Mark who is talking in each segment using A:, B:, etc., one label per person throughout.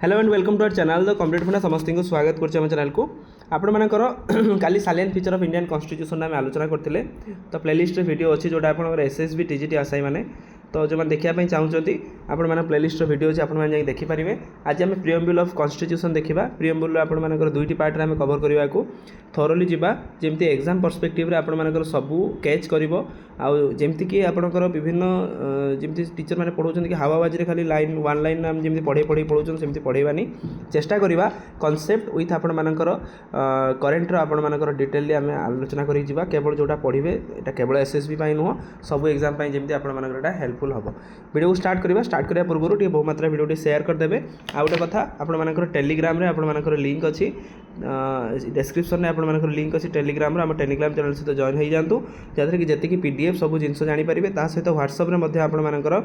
A: Hello and welcome to our channel the complete funda समस्त को स्वागत कर चैनल को आपण मानकर काली salient feature of Indian constitution आम आलोचना करते तो प्लेलिस्ट वीडियो अच्छी जोटा आप एसएसबी टीजीटी आसाई मैंने तो जो मैंने देखा चाहते आपण मैंने प्लेलिस्ट वीडियो अच्छे आप देखिपारे। आज आम प्रियम्बल ऑफ कॉन्स्टिट्यूशन देखा प्रियम्बल आपर दुईटी पार्ट में कवर करने को थरोली जावा जमी एग्जाम पर्सपेक्टिव आपर सबू कैच कर जमती कि आपंकर विभिन्न जमी टीचर मैंने पढ़ाऊँ कि हावाबाजी खाली लाइन वन लाइन आम जमी पढ़े पढ़ाऊँ सेमती पढ़ेबानी चेष्टा करवा कनसेप्ट विथ आपंकर करेन्टर आपर डिटेली आम आलोचना कर केवल जोटा पढ़े यहाँ केवल एसएसबी नुह सब एग्जाम जमी आपर हेल्पफुल हम वीडियो को स्टार्ट करने पूर्व टे बहु मात्रा वीडियो शेयर करदे। आउ गोटे कथा आपर टेलीग्राम रे आपर लिंक अच्छी डिस्क्रिप्शन में आपर लिंक अच्छी टेलीग्राम आम टेलीग्राम चैनल सहित जॉइन हो जातु जहाँ कि जी पीडीएफ सब जिन जानीपारे सहित व्हाट्सअप में आपर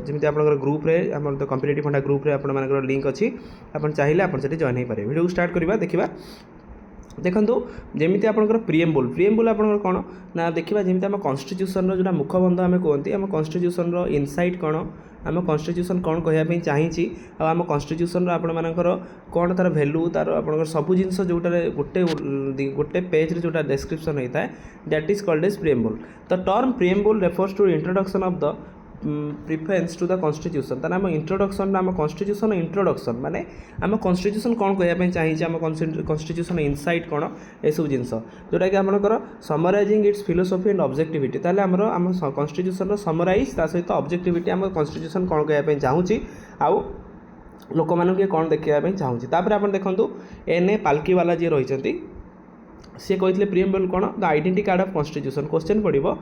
A: जमी आप ग्रुप आम तो कॉम्पिटिटिव फंडा ग्रुप आपर लिंक अच्छी आप चाहिए आप जॉइन हो पारे। वीडियो को स्टार्ट करवा देखा देखो जमी आपंकर प्रियम्बल आपंकर कौन ना देखा जमी आम कॉन्स्टिट्यूशन जो मुखबंध आम कहते आम कॉन्स्टिट्यूशन इनसाइट कौन आम कॉन्स्टिट्यूशन कौन कहवाई चाहती आम कॉन्स्टिट्यूशन आपंकर कौन तार भैल्यू तार आप सब जिन जोटार गोटे गोटे पेज जोटा डिस्क्रिप्शन होता है that is called as preamble. The term preamble refers to introduction of the preference to the constitution ताना आम इंट्रोडक्शन आम कॉन्स्टिट्यूशन इंट्रोडक्शन माने आम कॉन्स्टिट्यूशन कौन कहवाई चाहिए आम कॉन्स्टिट्यूशन इनसाइट कौन एसब जिनस जोटा कि आपंकर summarising its philosophy and objectivity ताले आमर आम कॉन्स्टिट्यूशन समराइज ता सहित ऑब्जेक्टिविटी आम कॉन्स्टिट्यूशन कौन कहवाई चाहूँगी आउ लोक मानक कौन देखापी चाहूँगी तापर आप देखो एन पालकीवाला जी रही सी कहते प्रियम्बल कौन the identity card of constitution question पड़ो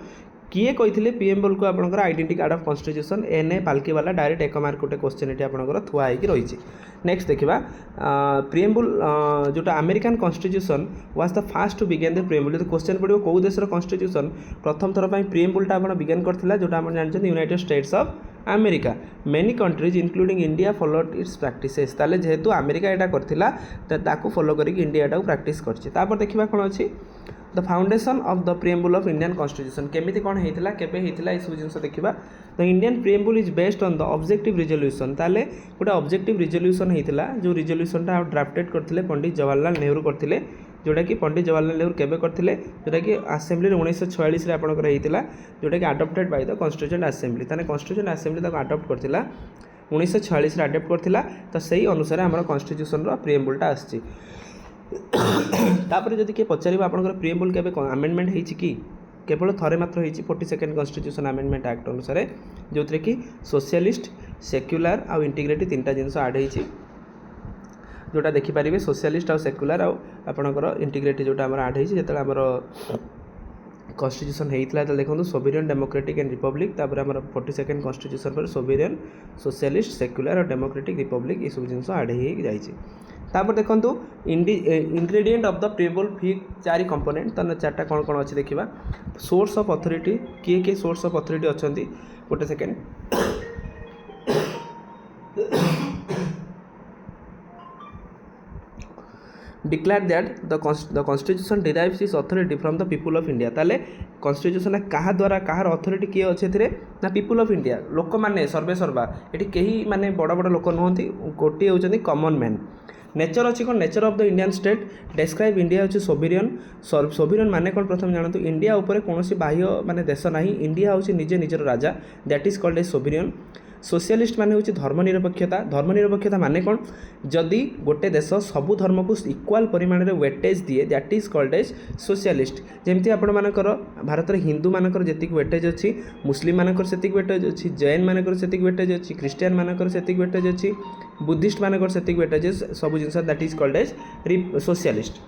A: किए कहते प्रियम्बल को आपंकर identity card of constitution N Palkhivala direct एक मार्क गोटे क्वेश्चन ये आपंकर थुआ रही। नेक्स्ट देखा प्रियम्बल जोटा American constitution was the first to begin the preamble जो क्वेश्चन पड़ो कौ देशर कॉन्स्टिट्यूशन प्रथम थर पर प्रियम्बलटा आप बिगेन करता जोटा आप जानते United states of America many countries including India followed it's practices ताले जेहेतु अमेरिका यहाँ करता फॉलो करके इंडिया टाक प्रैक्टिस कर देखा कौन अच्छी the foundation of the preamble of Indian constitution केमिति कौन होता केबे होता सब जिन देखा the Indian preamble is based on the objective resolution ताले गोटे ऑब्जेक्टिव रिजोल्यूशन होता जो रिजोल्यूशनटा ड्राफ्टेड करते पंडित जवाहरलाल नेहरू करते जोटा कि पंडित जवाहरलाल नेहरू केबे करते जोटा कि आसेम्बली 1946 आपंकर होता जोटा कि adopted by the constituent assembly ताने कॉन्स्टिट्यूएंट आसेम्बली अडॉप्ट करता 1946 अडॉप्ट करता तो सही अनुसार आम कॉन्स्टिट्यूशन प्रियम्बलटा आसी तापर जदि किए पचार आपंकर प्रियम्बल केबे आमेंडमेंट होती कि केवल थरे मात्र होती 42nd कॉन्स्टिट्यूशन आमेंडमेंट एक्ट अनुसार जो थे कि सोशलिस्ट सेक्युलर आउ इंटीग्रिटी तीनटा जिनस आड होती जोटा देखिपारे सोशलिस्ट आउ सेक्युलर आपंकर इंटीग्रिटी जोटा आम आड होती जो आमर कॉन्स्टिट्यूशन होता है देखो सोवेरियन डेमोक्रेटिक एंड रिपब्लिक तापर आम 42nd कॉन्स्टिट्यूशन पर सोवेरियन सोशलिस्ट सेक्युलर और डेमोक्रेटिक रिपब्लिक ये सब जिन आड हो जाए। तापर देखो ingredient of the preamble fee 4 component तो 4टा कौन कौन अच्छी देखा सोर्स ऑफ अथॉरिटी किए सोर्स ऑफ अथॉरिटी अच्छा गोटे second declare that the constitution derives is authority from the people of India ताले कॉन्स्टिट्यूशन क्या द्वारा कहार अथॉरिटी किए अच्छे ना पीपल ऑफ इंडिया लोक मैंने सर्वे सर्वा ये कहीं माने बड़ बड़ लोक नुहति गोटे होती कॉमन मैन नेचर अच्छी कौन nature of the Indian state describe India हूँ सोवेरियन सोवेरियन माने कौन प्रथम जानतु इंडिया उपर कौन बाह्य माने देश ना इंडिया हूँ निजे निजर राजा that is called a sovereign. Socialist माने हूँ धर्मनिरपेक्षता माने कौन जदि गोटे देश सबू धर्म को इक्वाल परिमाण में वेटेज दिए that is called as socialist. जमती आपंकर भारत में हिंदू मानकर जी वेटेज अच्छी मुस्लिम मानकर से वेटेज अच्छी जैन मानकर से वेटेज अच्छी क्रिश्चियन मानकर से वेटेज अच्छी बुद्धिस्ट मानकर से वेटेज सब जिन that is called as socialist.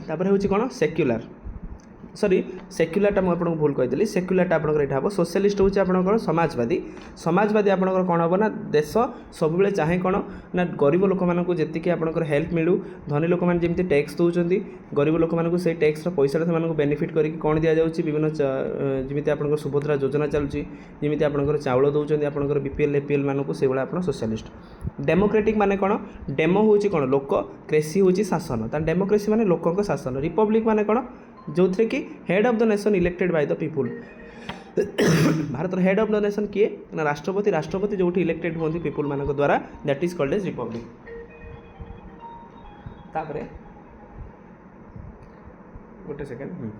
A: तापर हूँ कौन सेक्युलर सॉरी सेक्युलरटा मुझे भूल कही सेक्युलरटा आप हम सोशलिस्ट हूँ आपंकर समाजवादी समाजवादी आपंकर कौन हम ना देश सब चाहे कौन ना गरीब लोक मानक जी आपंकर हेल्प मिलू धनी लोक मैंने जमी टैक्स दौरान गरीब लोक मानक से टैक्स पैसा से बेनिफिट करके कौन दि जाऊँगी विभिन्न जमी आपंकर सुभद्रा योजना चलुची जमी आपंकर चाउल दौरान आपंकर बीपीएल एपीएल मानक से भाया आप सोशलिस्ट। डेमोक्रेटिक माने कौन डेमो हूँ कौन लोक क्रेसी हूँ शासन डेमोक्रेसी माने लोक शासन रिपब्लिक माने कौन जो थे कि head of the nation elected by the people Bharat head of the nation किए ना राष्ट्रपति राष्ट्रपति जो इलेक्टेड होती पीपुल मान द्वारा that is called as republic तापरे गोटे सेकेंड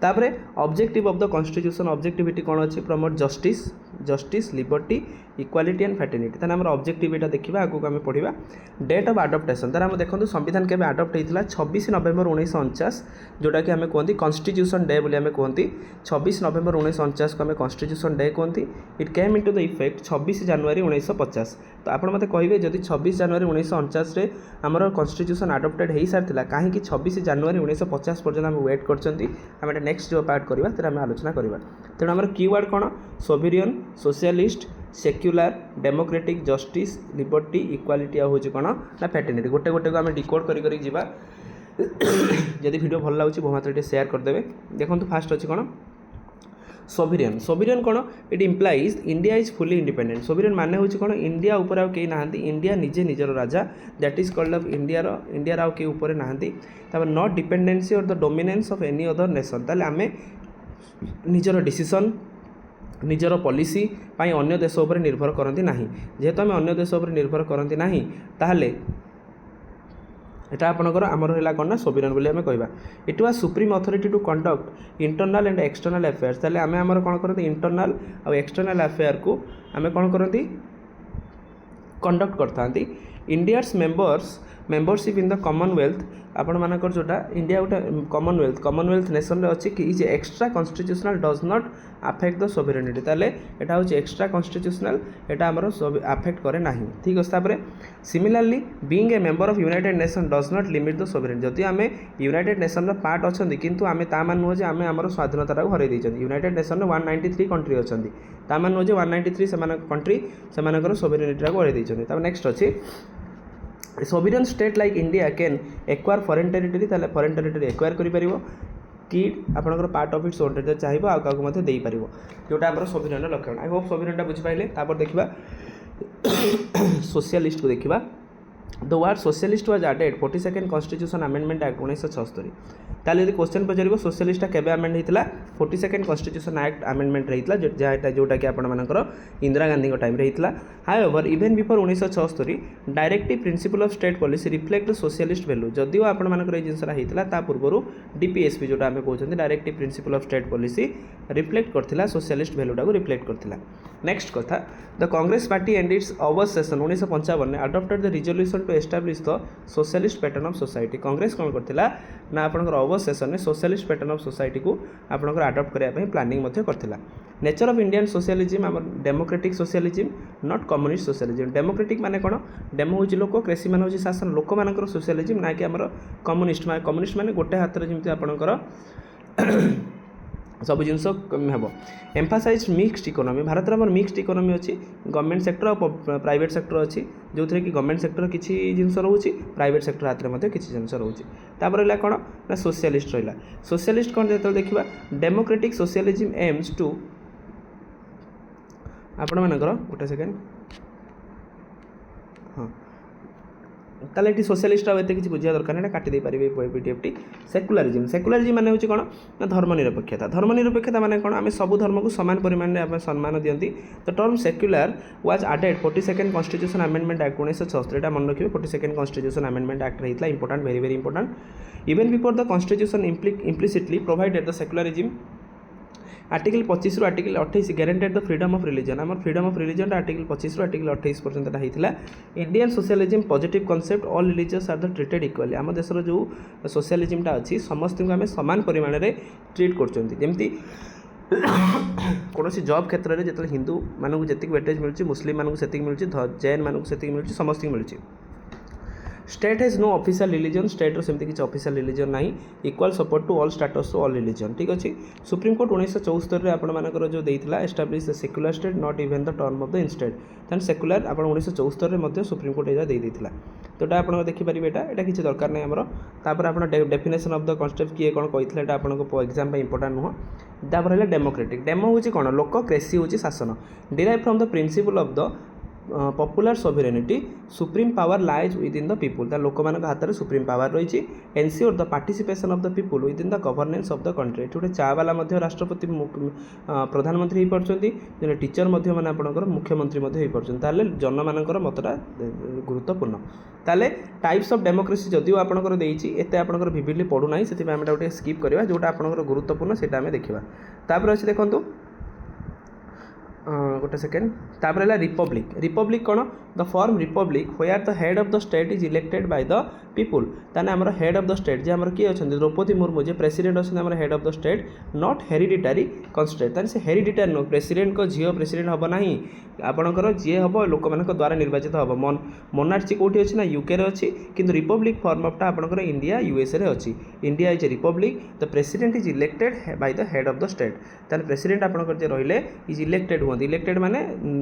A: तापरे objective of the constitution objectivity कौन अच्छी promote justice justice liberty equality and fraternity ताने हमर ऑब्जेक्टिव एटा देखिबा आगु आमे पढिबा डेट ऑफ अडॉप्टेशन तार हम देखंतु संविधान केबे अडॉप्ट हेतिला 26 नवेम्बर 1949 जोटा कि आमे कहंती कॉन्स्टिट्यूशन डे बोली आमे कहंती 26 नवेम्बर 1949 को आमे कॉन्स्टिट्यूशन डे कहंती it came into the effect 26 जनवरी 1950 तो आपण मते कहिबे जदि 26 जनवरी 1949 रे हमर कॉन्स्टिट्यूशन अडॉप्टेड हेई सारथिला काहे कि 26 जनवरी 1950 पर्यंत हम वेट करचंती हम नेक्स्ट जो पार्ट करबा तेरा हम आलोचना करबा तेणु हमर कीवर्ड कोन sovereign socialist secular democratic justice liberty equality आ होची कोन ना फैटर्निटी गोटे गोटे को आम डिकोड करी करी जीवा जदि वीडियो भल लागुची बहुमात्रा टे शेयर कर देबे देखंतु फास्ट अछि कोन सोवेरियन सोवेरियन कोन it implies India is fully independent sovereign माने होची कोन इंडिया ऊपर आ केही नाहंती इंडिया निजे निजर राजा that is called of India राव के ऊपर नाहंती तब not dependency or the dominance of any other nation ताले आमे निजर डिसीजन निजर पॉलिसी पाई अन्य देश उपर निर्भर करती नहीं जेहेतु आम अन्य देश उपर निर्भर करती नहीं ताहले एटा आपनकर आमर है कौन ना सोवेरियन बोली आम कहवा it was supreme authority to conduct internal and external affairs ताले आम आमर कौन करते इंटरनल और एक्सटर्नल अफेयर को आम कौन करती कंडक्ट करता India's membership in the Commonwealth आपण मानकर जोटा इंडिया गोटे कॉमनवेल्थ नेशन रे अच्छी कि is extra constitutional does not affect the sovereignty ताले एटा होची एक्स्ट्रा कॉन्स्टिट्यूशनल एटा हमरो अफेक्ट करे नाही ठीक अछि तापरे similarly being a member of United Nation does not limit the sovereignty जदि आमे यूनाइटेड नेशन रो पार्ट अछंती किंतु आमे ता मान नुह जे आमे हमरो स्वाधीनता को हरै दैछंती यूनाइटेड नेशन रो 193 कंट्री अछंती ता मान नुह जे 193 समान कंट्री समानकर सोवेरेनिटी को हरै दैछंती तब नेक्स्ट अछि sovereign state like India can acquire foreign territory ताले फॉरेन टेरिटरी एक्वायर करि परिबो कि आपनकर part of its own territory चाहिबो आ काको मध्ये देई परिबो जोटा हमर सोवेरियन लक्षण आई होप सोवेरियनटा बुझि पाइले तापर देखिबा सोशलिस्ट को देखिबा the word socialist was added 42nd constitution amendment act 1976 ताले यदि क्वेश्चन पचारिबो सोशलिस्टा केबे अमेंड हेतिला 42nd कॉन्स्टिट्यूशन एक्ट अमेंडमेंट रहितला जोटा कि आपण मानकर इंदिरा गांधी को टाइम रहितला however even before 1976 directive principle of state policy reflect socialist value जदिও आपण मानकर ए जिंसरा हेतिला ता पूर्वरु डीपीएसपी जोटा हमें कहउछन्ती directive principle of state policy reflect करथिला सोशलिस्ट वैल्यूटा को रिफ्लेक्ट करथिला नेक्स्ट कथा the Congress party and its Avadi session 1955 ने adopted the resolution to establish the socialist pattern of society Congress कौन करथिला ना आपनकर अवर सेशन में सोशलिस्ट पैटर्न ऑफ सोसाइटी को आपनकर अडॉप्ट करिया पई प्लानिंग मध्ये करथिला नेचर ऑफ इंडियन सोशलिज्म आम democratic socialism not communist socialism democratic माने कोन डेमो होची लोक क्रेसी माने होची शासन लोक मानकर सोशलिज्म ना कि हमर कम्युनिस्ट माने गोटे हाथ रे जेमति आपनकर सब जिनस हम एम्फासाइज मिक्सड इकोनॉमी भारत में मिक्सड इकोनॉमी अच्छी गवर्नमेंट सेक्टर और प्राइवेट सेक्टर अच्छी जो थे कि गवर्नमेंट सेक्टर किसी जिनस रोचे प्राइवेट सेक्टर हाथ में किसी जिनस रोचे रहा कौन ना सोशलिस्ट रहा सोशलिस्ट कौन जो देखा डेमोक्रेटिक सोशलिज्म एम्स टू आपण मानकर गोटे सेकेंड हाँ ताले ये सोशलिस्ट आते किसी बुझा दरकार ना काटी पारे पीडीएफटी सेकुलरिज्म माने होची कोन ना धर्मनिरपेक्षता माने कोन आमे सब धर्म को समान परिमाण में आमे सम्मान दियंती तो term secular was added 42nd constitution amendment act 1976 एटा मन रखिबे 42nd कॉन्स्टिट्यूशन अमेंडमेंट एक्ट रहितला important very important even before the constitution implicitly provided the secularism article 25 रु article 28 guaranteed the freedom of religion आम फ्रीडम ऑफ रिलीजन आर्टिकल 25 रु article 28 पर्यंत होता Indian socialism positive concept all religious are the treated equally आम देशर जो सोशलिज्मटा अच्छी समस्त को आम समान परिमाण में ट्रीट करमती कौन जॉब क्षेत्र में जो हिंदू मानक जी वेटेज मिलूँ मुस्लिम मानक से मिलूँ जैन मानक से मिलूँ समस्त मिलूँ state has no official religion state सेमती किसी ऑफिशियल रिलीजन ना equal support to all status to all religion ठीक अच्छे सुप्रीम कोर्ट 1974 आपंकर जो देता establish the secular state not even the term of the instead than secular आप 1974 supreme court यहाँ देता तो आप देखिपारे यहाँ किसी दरकार नहीं आमर आप डेफिनेशन ऑफ द कॉन्सेप्ट किए कौन कही आपको एग्जाम इंपोर्टेंट नुह तापर है डेमोक्रेटिक डेमो हूँ कौन लोक क्रेसी हूँ शासन derive from the principle of the popular sovereignty supreme power lies within the people ता लोक मान हाथ में सुप्रीम पावर रही ensure the participation of the people within the governance of the country गोटे चावाला राष्ट्रपति प्रधानमंत्री हो पार्टी जो टीचर मैंने आपंकर मुख्यमंत्री हो पार्टी जन मानकर मतटा गुरुत्वपूर्ण ताले टाइप्स ऑफ डेमोक्रेसी जदिव आपंकर एत आपंकर विविडली पढ़ुना से गोटे स्किप करवा जोटा आपंकर गुरुत्वपूर्ण से देखा तापर अच्छे देखूँ गोटे सेकेंड तापर है रिपब्लिक रिपब्लिक कौन the form republic where the head of the state is elected by the people ताने आमर हेड ऑफ द स्टेट जे आमर किए अच्छा द्रौपदी मुर्मू जे प्रेसिडेंट अच्छे आमर head of the state not hereditary कन्स्टेट ताने से हेरिडिटारी नो प्रेसिडेंट को झील प्रेसिडेंट हम ना आपणकर जी हम लोक मान द्वारा निर्वाचित हम मोनार्ची कौटी अच्छी ना यूके अच्छी किंतु रिपब्लिक फॉर्म ऑफ आपणकर इंडिया यूएसए रे अच्छी India is a Republic the president is elected by the head of the state ताने प्रेसिडेंट आपणकर जे रहिले इज इलेक्टेड हुआ इलेक्टेड माने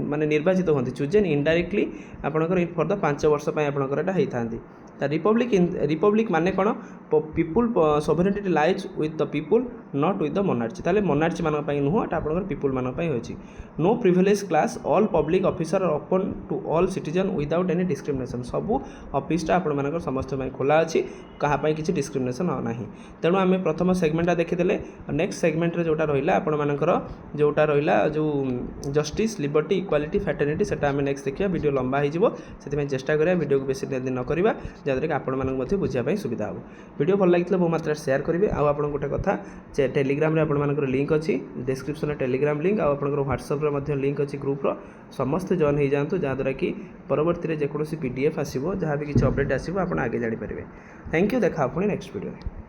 A: माने निर्वाचित होती चूजेन इनडायरेक्टली आपणकर फॉर द 5 वर्ष आपणकर एटा होता रिपब्लिक माने कौन people sovereignty lies with the people not with the monarchy ताले मोनार्ची मान नुह एटा आपणकर पीपुल मान होची no privilege class all public officer are open to all citizen without any discrimination सबू ऑफिसटा आपण मानकर समस्त खोला अच्छी कहाँपाई किसी डिस्क्रिमिनेशन ना तेणु आम प्रथम सेगमेंटा देखीदे नेक्स्ट सेगमेंट जोटा रहा आपण मानकर जोटा रहा जो जस्टिस लिबर्टी इक्वालिटी फैटर्निटी सेटा आम नेक्स्ट देखिए वीडियो लंबा हो चेष्टा करिया वीडियो को बेसी न करवा जहाँद्वारा कि आपण बुझापी सुविधा हो वीडियो भल लगी बहुत मात्रा शेयर करेंगे आप गोटे कथा टेलीग्राम आपंकर लिंक अच्छी डिस्क्रिप्शन में टेलीग्राम लिंक आपंकर व्हाट्सएप लिंक अच्छी ग्रुप्र समस्त जॉइन हो जातु जहाँद्वारा कि परवर्ती जेकोसी PDF आसो जहाँ भी किसी अपडेट आसो आप आगे जापर थैंक यू देखा पुणी नेक्स्ट वीडियो।